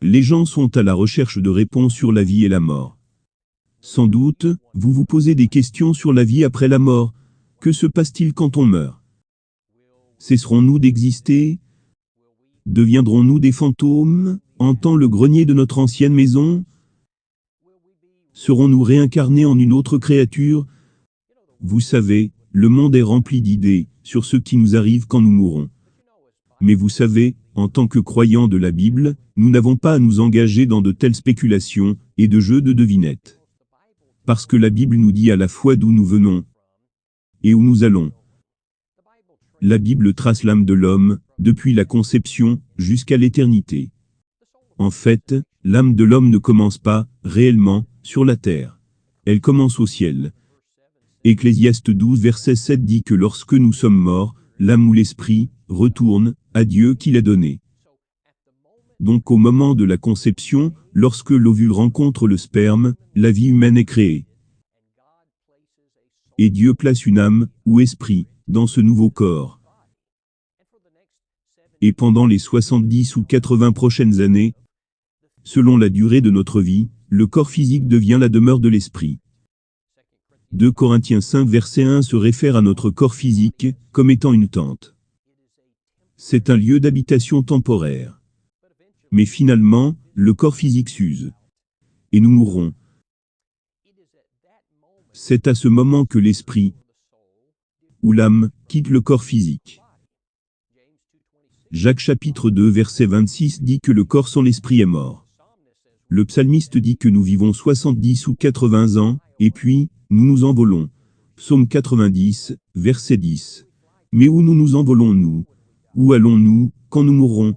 Les gens sont à la recherche de réponses sur la vie et la mort. Sans doute, vous vous posez des questions sur la vie après la mort. Que se passe-t-il quand on meurt? Cesserons-nous d'exister? Deviendrons-nous des fantômes, hantant le grenier de notre ancienne maison? Serons-nous réincarnés en une autre créature? Vous savez, le monde est rempli d'idées sur ce qui nous arrive quand nous mourrons. Mais vous savez, en tant que croyants de la Bible, nous n'avons pas à nous engager dans de telles spéculations et de jeux de devinettes. Parce que la Bible nous dit à la fois d'où nous venons et où nous allons. La Bible trace l'âme de l'homme, depuis la conception, jusqu'à l'éternité. En fait, l'âme de l'homme ne commence pas, réellement, sur la terre. Elle commence au ciel. Ecclésiaste 12 verset 7 dit que lorsque nous sommes morts, l'âme ou l'esprit retourne à Dieu qui l'a donné. Donc au moment de la conception, lorsque l'ovule rencontre le sperme, la vie humaine est créée. Et Dieu place une âme, ou esprit, dans ce nouveau corps. Et pendant les 70 ou 80 prochaines années, selon la durée de notre vie, le corps physique devient la demeure de l'esprit. 2 Corinthiens 5 verset 1 se réfère à notre corps physique, comme étant une tente. C'est un lieu d'habitation temporaire. Mais finalement, le corps physique s'use. Et nous mourrons. C'est à ce moment que l'esprit, ou l'âme, quitte le corps physique. Jacques chapitre 2 verset 26 dit que le corps sans l'esprit est mort. Le psalmiste dit que nous vivons 70 ou 80 ans, et puis, nous nous envolons. Psaume 90, verset 10. Mais où nous envolons-nous? Où allons-nous, quand nous mourrons?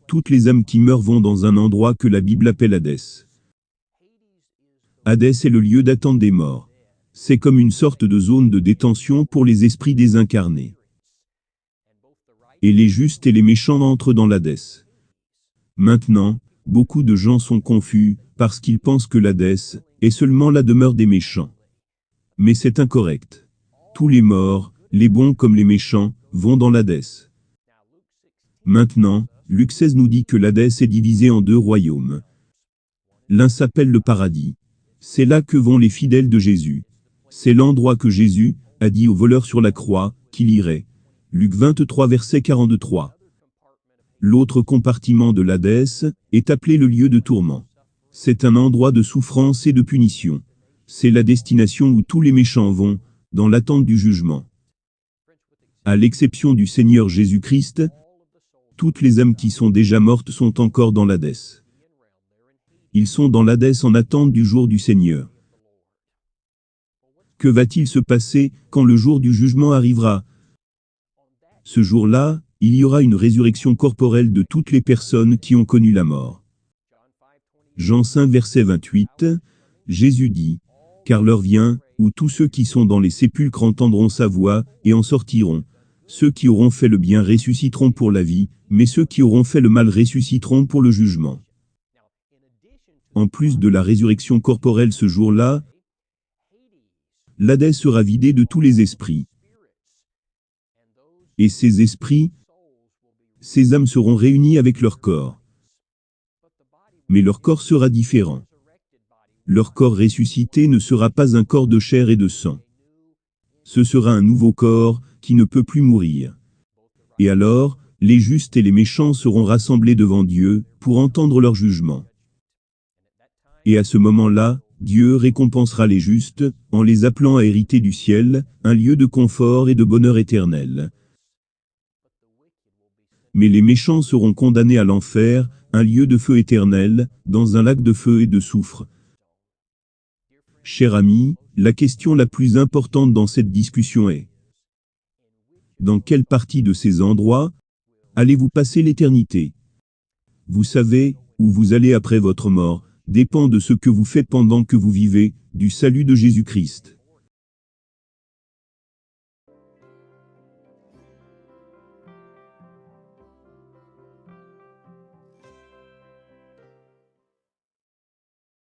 Toutes les âmes qui meurent vont dans un endroit que la Bible appelle Hadès. Hadès est le lieu d'attente des morts. C'est comme une sorte de zone de détention pour les esprits désincarnés. Et les justes et les méchants entrent dans l'Hadès. Maintenant, beaucoup de gens sont confus, parce qu'ils pensent que l'Hadès est seulement la demeure des méchants. Mais c'est incorrect. Tous les morts, les bons comme les méchants, vont dans l'Hadès. Maintenant, Luc 16 nous dit que l'Hadès est divisé en 2 royaumes. L'un s'appelle le paradis. C'est là que vont les fidèles de Jésus. C'est l'endroit que Jésus a dit au voleur sur la croix qu'il irait. Luc 23 verset 43. L'autre compartiment de l'Hadès est appelé le lieu de tourment. C'est un endroit de souffrance et de punition. C'est la destination où tous les méchants vont, dans l'attente du jugement. À l'exception du Seigneur Jésus-Christ, toutes les âmes qui sont déjà mortes sont encore dans l'Hadès. Ils sont dans l'Hadès en attente du jour du Seigneur. Que va-t-il se passer quand le jour du jugement arrivera? Ce jour-là, il y aura une résurrection corporelle de toutes les personnes qui ont connu la mort. Jean 5 verset 28, Jésus dit, « Car l'heure vient, où tous ceux qui sont dans les sépulcres entendront sa voix, et en sortiront. Ceux qui auront fait le bien ressusciteront pour la vie, mais ceux qui auront fait le mal ressusciteront pour le jugement. » En plus de la résurrection corporelle ce jour-là, l'Hadès sera vidé de tous les esprits. Et ces esprits, ces âmes seront réunies avec leur corps. Mais leur corps sera différent. Leur corps ressuscité ne sera pas un corps de chair et de sang. Ce sera un nouveau corps qui ne peut plus mourir. Et alors, les justes et les méchants seront rassemblés devant Dieu pour entendre leur jugement. Et à ce moment-là, Dieu récompensera les justes en les appelant à hériter du ciel, un lieu de confort et de bonheur éternel. Mais les méchants seront condamnés à l'enfer, un lieu de feu éternel, dans un lac de feu et de soufre. Cher ami, la question la plus importante dans cette discussion est: dans quelle partie de ces endroits allez-vous passer l'éternité? Vous savez, où vous allez après votre mort, dépend de ce que vous faites pendant que vous vivez, du salut de Jésus-Christ.